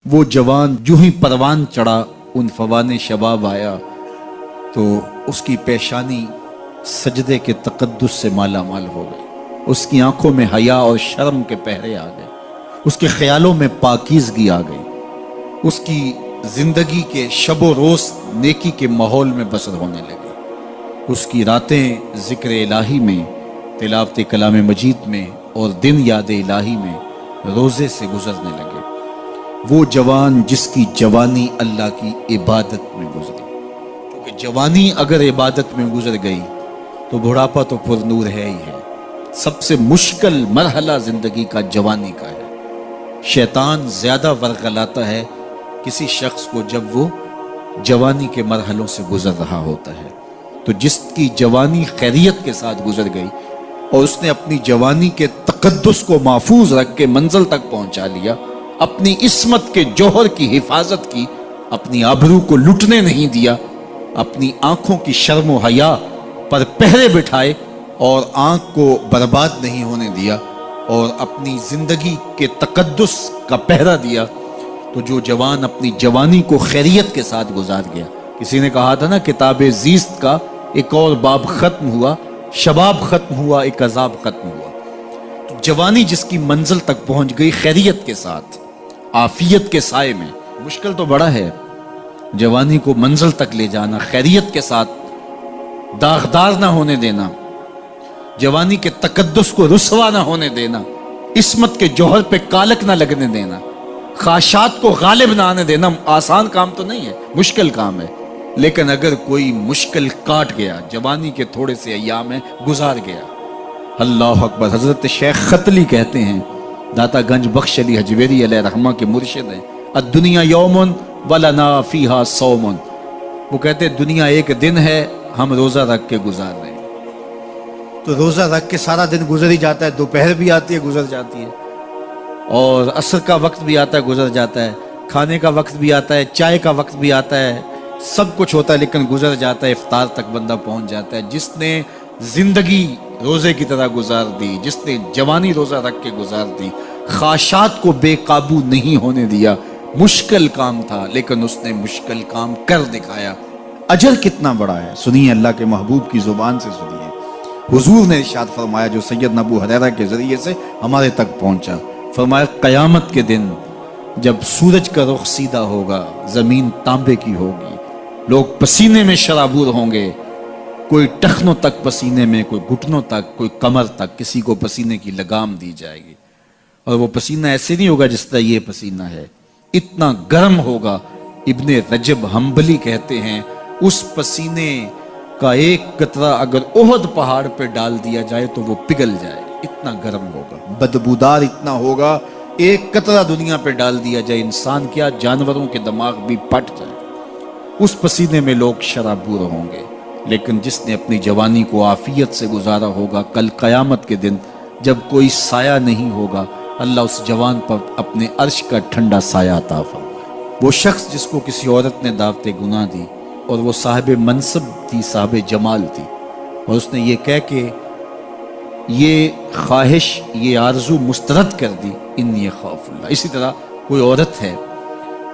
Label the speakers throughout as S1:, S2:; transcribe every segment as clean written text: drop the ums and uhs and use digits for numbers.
S1: وہ جوان جو ہی پروان چڑھا ان فوان شباب آیا تو اس کی پیشانی سجدے کے تقدس سے مالا مال ہو گئی، اس کی آنکھوں میں حیا اور شرم کے پہرے آ گئے، اس کے خیالوں میں پاکیزگی آ گئی، اس کی زندگی کے شب و روز نیکی کے ماحول میں بسر ہونے لگی، اس کی راتیں ذکر الہی میں، تلاوت کلام مجید میں اور دن یاد الہی میں روزے سے گزرنے لگے۔ وہ جوان جس کی جوانی اللہ کی عبادت میں گزری، کیونکہ جوانی اگر عبادت میں گزر گئی تو بڑھاپا تو پر نور ہے ہی ہے۔ سب سے مشکل مرحلہ زندگی کا جوانی کا ہے۔ شیطان زیادہ ورغلاتا ہے کسی شخص کو جب وہ جوانی کے مرحلوں سے گزر رہا ہوتا ہے۔ تو جس کی جوانی خیریت کے ساتھ گزر گئی اور اس نے اپنی جوانی کے تقدس کو محفوظ رکھ کے منزل تک پہنچا لیا، اپنی عصمت کے جوہر کی حفاظت کی، اپنی آبرو کو لٹنے نہیں دیا، اپنی آنکھوں کی شرم و حیا پر پہرے بٹھائے اور آنکھ کو برباد نہیں ہونے دیا اور اپنی زندگی کے تقدس کا پہرا دیا، تو جو جوان اپنی جوانی کو خیریت کے ساتھ گزار گیا۔ کسی نے کہا تھا نا، کتاب زیست کا ایک اور باب ختم ہوا، شباب ختم ہوا، ایک عذاب ختم ہوا۔ تو جوانی جس کی منزل تک پہنچ گئی خیریت کے ساتھ، عافیت کے سائے میں، مشکل تو بڑا ہے جوانی کو منزل تک لے جانا، خیریت کے ساتھ داغدار نہ ہونے دینا، جوانی کے تقدس کو رسوا نہ ہونے دینا، عصمت کے جوہر پہ کالک نہ لگنے دینا، خواہشات کو غالب نہ آنے دینا۔ آسان کام تو نہیں ہے، مشکل کام ہے، لیکن اگر کوئی مشکل کاٹ گیا، جوانی کے تھوڑے سے ایام میں گزار گیا، اللہ اکبر۔ حضرت شیخ ختلی کہتے ہیں، داتا گنج بخش علی حجویری علیہ رحمہ کے مرشد ہیں، الدنیا یومن ولنا فیہا صومن۔ وہ کہتے ہیں دنیا ایک دن ہے، ہم روزہ رکھ کے گزار رہے ہیں۔ تو روزہ رکھ کے سارا دن گزر ہی جاتا ہے، دوپہر بھی آتی ہے گزر جاتی ہے، اور عصر کا وقت بھی آتا ہے گزر جاتا ہے، کھانے کا وقت بھی آتا ہے، چائے کا وقت بھی آتا ہے، سب کچھ ہوتا ہے لیکن گزر جاتا ہے، افطار تک بندہ پہنچ جاتا ہے۔ جس نے زندگی روزے کی طرح گزار دی، جس نے جوانی روزہ رکھ کے گزار دی، خواہشات کو بے قابو نہیں ہونے دیا، مشکل کام تھا لیکن اس نے مشکل کام کر دکھایا۔ اجر کتنا بڑا ہے، سنیے اللہ کے محبوب کی زبان سے سنیے۔ حضور نے ارشاد فرمایا جو سیدنا ابو ہریرہ کے ذریعے سے ہمارے تک پہنچا، فرمایا قیامت کے دن جب سورج کا رخ سیدھا ہوگا، زمین تانبے کی ہوگی، لوگ پسینے میں شرابور ہوں گے، کوئی ٹخنوں تک پسینے میں، کوئی گھٹنوں تک، کوئی کمر تک، کسی کو پسینے کی لگام دی جائے گی، اور وہ پسینہ ایسے نہیں ہوگا جس طرح یہ پسینہ ہے، اتنا گرم ہوگا۔ ابن رجب حنبلی کہتے ہیں اس پسینے کا ایک قطرہ اگر احد پہاڑ پہ ڈال دیا جائے تو وہ پگھل جائے، اتنا گرم ہوگا، بدبودار اتنا ہوگا، ایک قطرہ دنیا پہ ڈال دیا جائے، انسان کیا جانوروں کے دماغ بھی پھٹ جائے، اس پسینے میں لوگ شرابور ہوں گے۔ لیکن جس نے اپنی جوانی کو عافیت سے گزارا ہوگا، کل قیامت کے دن جب کوئی سایہ نہیں ہوگا، اللہ اس جوان پر اپنے عرش کا ٹھنڈا سایہ عطا فرمائے۔ وہ شخص جس کو کسی عورت نے دعوت گناہ دی اور وہ صاحب منصب تھی، صاحب جمال تھی، اور اس نے یہ کہہ کے یہ خواہش، یہ آرزو مسترد کر دی، انی خاف اللہ۔ اسی طرح کوئی عورت ہے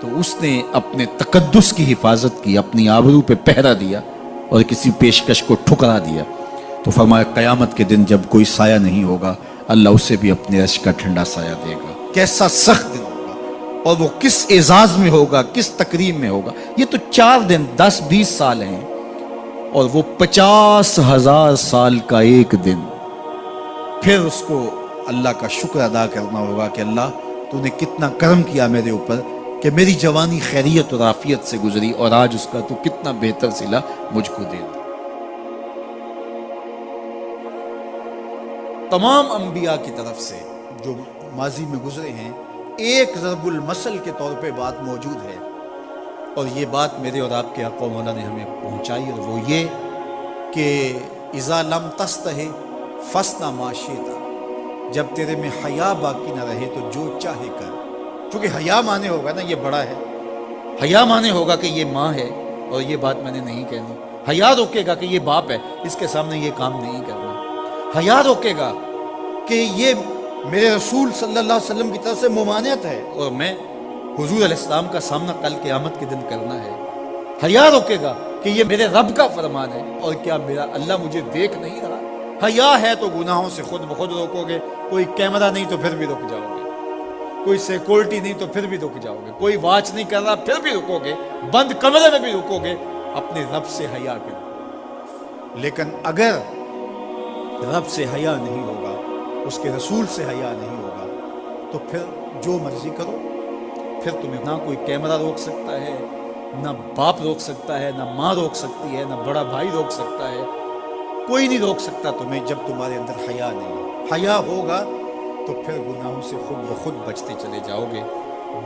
S1: تو اس نے اپنے تقدس کی حفاظت کی، اپنی آبرو پہ پہرا دیا اور کسی پیشکش کو ٹھکرا دیا، تو فرمایا قیامت کے دن جب کوئی سایہ نہیں ہوگا، اللہ اسے بھی اپنے عرش کا ٹھنڈا سایہ دے گا۔ کیسا سخت دن ہوگا، اور وہ کس اعزاز میں ہوگا، کس تکریم میں ہوگا۔ یہ تو 4 دن 10-20 سال ہیں، اور وہ 50,000 سال کا ایک دن۔ پھر اس کو اللہ کا شکر ادا کرنا ہوگا کہ اللہ تو نے کتنا کرم کیا میرے اوپر کہ میری جوانی خیریت اور عافیت سے گزری، اور آج اس کا تو کتنا بہتر صلہ مجھ کو دے۔ تمام انبیاء کی طرف سے جو ماضی میں گزرے ہیں، ایک ضرب المثل کے طور پہ بات موجود ہے، اور یہ بات میرے اور آپ کے آقا و مولا نے ہمیں پہنچائی، اور وہ یہ کہ اذا لم تستحی فاصنع ما شئت، جب تیرے میں حیا باقی نہ رہے تو جو چاہے کر۔ چونکہ حیا مانے ہوگا نا یہ بڑا ہے، حیا مانے ہوگا کہ یہ ماں ہے اور یہ بات میں نے نہیں کہنی، حیا روکے گا کہ یہ باپ ہے، اس کے سامنے یہ کام نہیں کرنا، حیا روکے گا کہ یہ میرے رسول صلی اللہ علیہ وسلم کی طرف سے ممانعت ہے اور میں حضور علیہ السلام کا سامنا کل قیامت کے دن کرنا ہے، حیا روکے گا کہ یہ میرے رب کا فرمان ہے اور کیا میرا اللہ مجھے دیکھ نہیں رہا؟ حیا ہے تو گناہوں سے خود بخود روکو گے، کوئی کیمرہ نہیں تو پھر بھی رک جاؤ گے، کوئی سیکورٹی نہیں تو پھر بھی رک جاؤ گے، کوئی واچ نہیں کر رہا پھر بھی رکو گے، بند کمرے میں بھی رکو گے، اپنے رب سے حیا کرو۔ لیکن اگر رب سے حیا نہیں ہوگا، اس کے رسول سے حیا نہیں ہوگا، تو پھر جو مرضی کرو، پھر تمہیں نہ کوئی کیمرہ روک سکتا ہے، نہ باپ روک سکتا ہے، نہ ماں روک سکتی ہے، نہ بڑا بھائی روک سکتا ہے، کوئی نہیں روک سکتا تمہیں جب تمہارے اندر حیا نہیں ہے۔ حیا ہوگا تو پھر گناہوں سے خود بخود بچتے چلے جاؤ گے،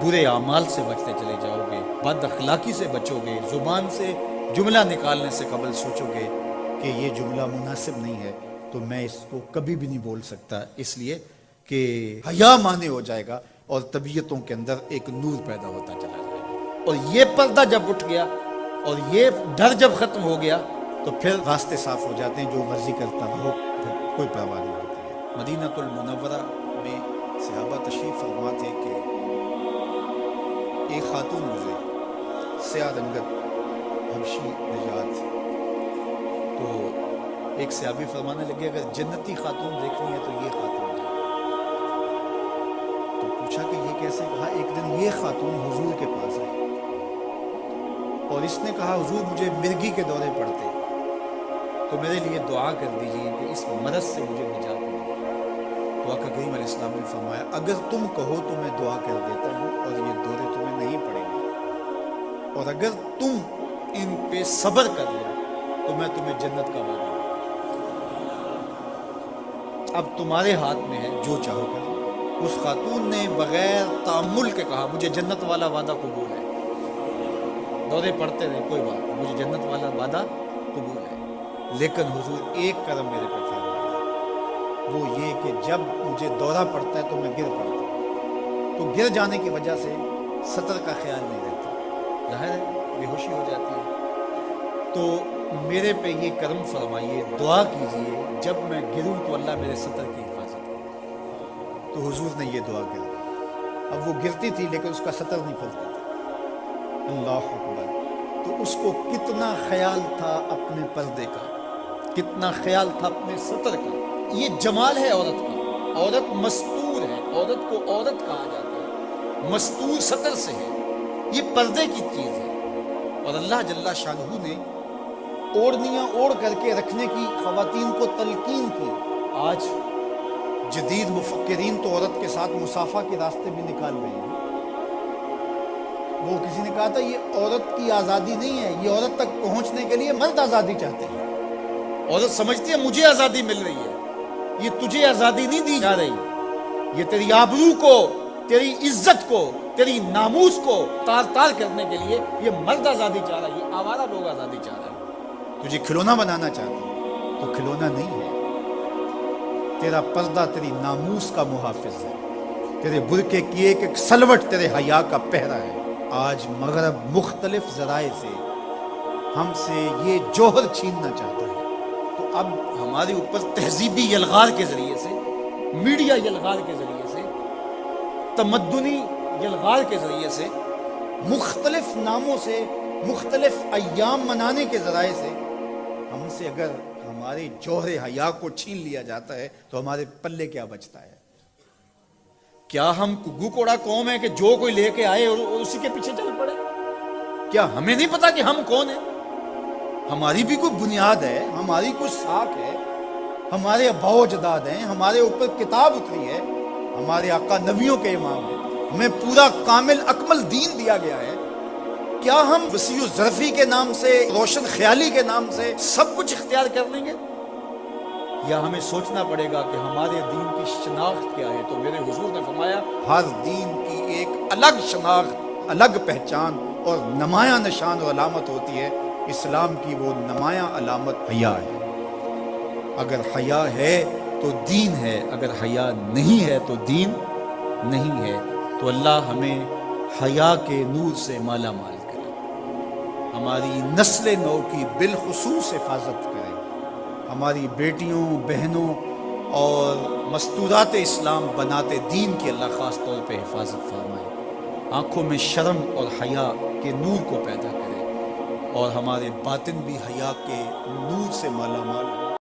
S1: برے اعمال سے بچتے چلے جاؤ گے، بد اخلاقی سے بچو گے، زبان سے جملہ نکالنے سے قبل سوچو گے کہ یہ جملہ مناسب نہیں ہے تو میں اس کو کبھی بھی نہیں بول سکتا، اس لیے کہ حیا مانے ہو جائے گا اور طبیعتوں کے اندر ایک نور پیدا ہوتا چلا جائے گا، اور یہ پردہ جب اٹھ گیا اور یہ ڈر جب ختم ہو گیا تو پھر راستے صاف ہو جاتے ہیں، جو مرضی کرتا ہو پھر کوئی پرواہ نہیں ہوتی ہے۔ مدینہ المنورہ میں صحابہ تشریف فرما تھے کہ ایک خاتون گزری، سیاہ رنگت، حبشی نژاد، تو ایک صحابی فرمانے لگے اگر جنتی خاتون دیکھنی ہے تو یہ خاتون ہے۔ تو پوچھا کہ یہ کیسے؟ کہا ایک دن یہ خاتون حضور کے پاس آئی اور اس نے کہا حضور مجھے مرگی کے دورے پڑتے تو میرے لیے دعا کر دیجیے کہ اس مرض سے مجھے نجات ملے۔ تو آقا کریم علیہ السلام نے فرمایا اگر تم کہو تو میں دعا کر دیتا ہوں اور یہ دورے تمہیں نہیں پڑیں گے، اور اگر تم ان پہ صبر کر لو تو میں تمہیں جنت کا وعدہ دوں۔ اب تمہارے ہاتھ میں ہے، جو چاہو کر لو۔ اس خاتون نے بغیر تأمل کے کہا مجھے جنت والا وعدہ قبول ہے، دورے پڑتے رہے کوئی بات نہیں، مجھے جنت والا وعدہ قبول ہے، لیکن حضور ایک کرم میرے پہ فرمائے، وہ یہ کہ جب مجھے دورہ پڑتا ہے تو میں گر پڑتا ہوں، تو گر جانے کی وجہ سے سطر کا خیال نہیں رہتا، ظاہر ہے بے ہوشی ہو جاتی ہے، تو میرے پہ یہ کرم فرمائیے، دعا کیجئے جب میں گروں تو اللہ میرے سطر کی حفاظت کرے۔ تو حضور نے یہ دعا کی۔ اب وہ گرتی تھی لیکن اس کا سطر نہیں پھلتا تھا، اللہ اکبر۔ تو اس کو کتنا خیال تھا اپنے پردے کا، کتنا خیال تھا اپنے سطر کا۔ یہ جمال ہے عورت کا، عورت مستور ہے، عورت کو عورت کہا جاتا ہے، مستور سطر سے ہے، یہ پردے کی چیز ہے۔ اور اللہ جل شانہ نے اوڑھنیاں اوڑھ کر کے رکھنے کی خواتین کو تلقین کی۔ آج جدید مفکرین تو عورت کے ساتھ مصافحہ کے راستے بھی نکال رہے ہیں۔ وہ کسی نے کہا تھا یہ عورت کی آزادی نہیں ہے، یہ عورت تک پہنچنے کے لیے مرد آزادی چاہتے ہیں۔ عورت سمجھتی ہے مجھے آزادی مل رہی ہے، یہ تجھے آزادی نہیں دی جا رہی، یہ تیری آبرو کو، تیری عزت کو، تیری ناموس کو تار تار کرنے کے لیے یہ مرد آزادی چاہ رہا ہے، یہ آوارہ لوگ آزادی چاہ رہے ہیں۔ تجھے کھلونا بنانا چاہتے ہیں تو کھلونا نہیں ہے، تیرا پردہ تیری ناموس کا محافظ ہے، تیرے برقعے کی ایک ایک سلوٹ تیرے حیا کا پہرا ہے۔ آج مغرب مختلف ذرائع سے ہم سے یہ جوہر چھیننا چاہتا ہے، تو اب ہمارے اوپر تہذیبی یلغار کے ذریعے سے، میڈیا یلغار کے ذریعے سے، تمدنی یلغار کے ذریعے سے، مختلف ناموں سے، مختلف ایام منانے کے ذرائع سے ہم سے اگر ہمارے جوہر حیا کو چھین لیا جاتا ہے تو ہمارے پلے کیا بچتا ہے؟ کیا ہم گو کوڑا قوم ہے کہ جو کوئی لے کے آئے اور اسی کے پیچھے چل پڑے؟ کیا ہمیں نہیں پتا کہ ہم کون ہیں؟ ہماری بھی کوئی بنیاد ہے، ہماری کوئی ساکھ ہے، ہمارے آباء و اجداد ہیں، ہمارے اوپر کتاب اتری ہے، ہمارے آقا نبیوں کے امام ہیں، ہمیں پورا کامل اکمل دین دیا گیا ہے۔ کیا ہم وسیع و ظرفی کے نام سے، روشن خیالی کے نام سے سب کچھ اختیار کر لیں گے؟ یا ہمیں سوچنا پڑے گا کہ ہمارے دین کی شناخت کیا ہے؟ تو میرے حضور نے فرمایا ہر دین کی ایک الگ شناخت، الگ پہچان اور نمایاں نشان اور علامت ہوتی ہے۔ اسلام کی وہ نمایاں علامت حیا ہے۔ اگر حیا ہے تو دین ہے، اگر حیا نہیں ہے تو دین نہیں ہے۔ تو اللہ ہمیں حیا کے نور سے مالا مال کرے، ہماری نسل نو کی بالخصوص حفاظت کرے، ہماری بیٹیوں، بہنوں اور مستورات اسلام بناتے دین کی اللہ خاص طور پہ حفاظت فرمائے۔ آنکھوں میں شرم اور حیا کے نور کو پیدا کرے، اور ہمارے باطن بھی حیا کے نور سے مالا مال ہو۔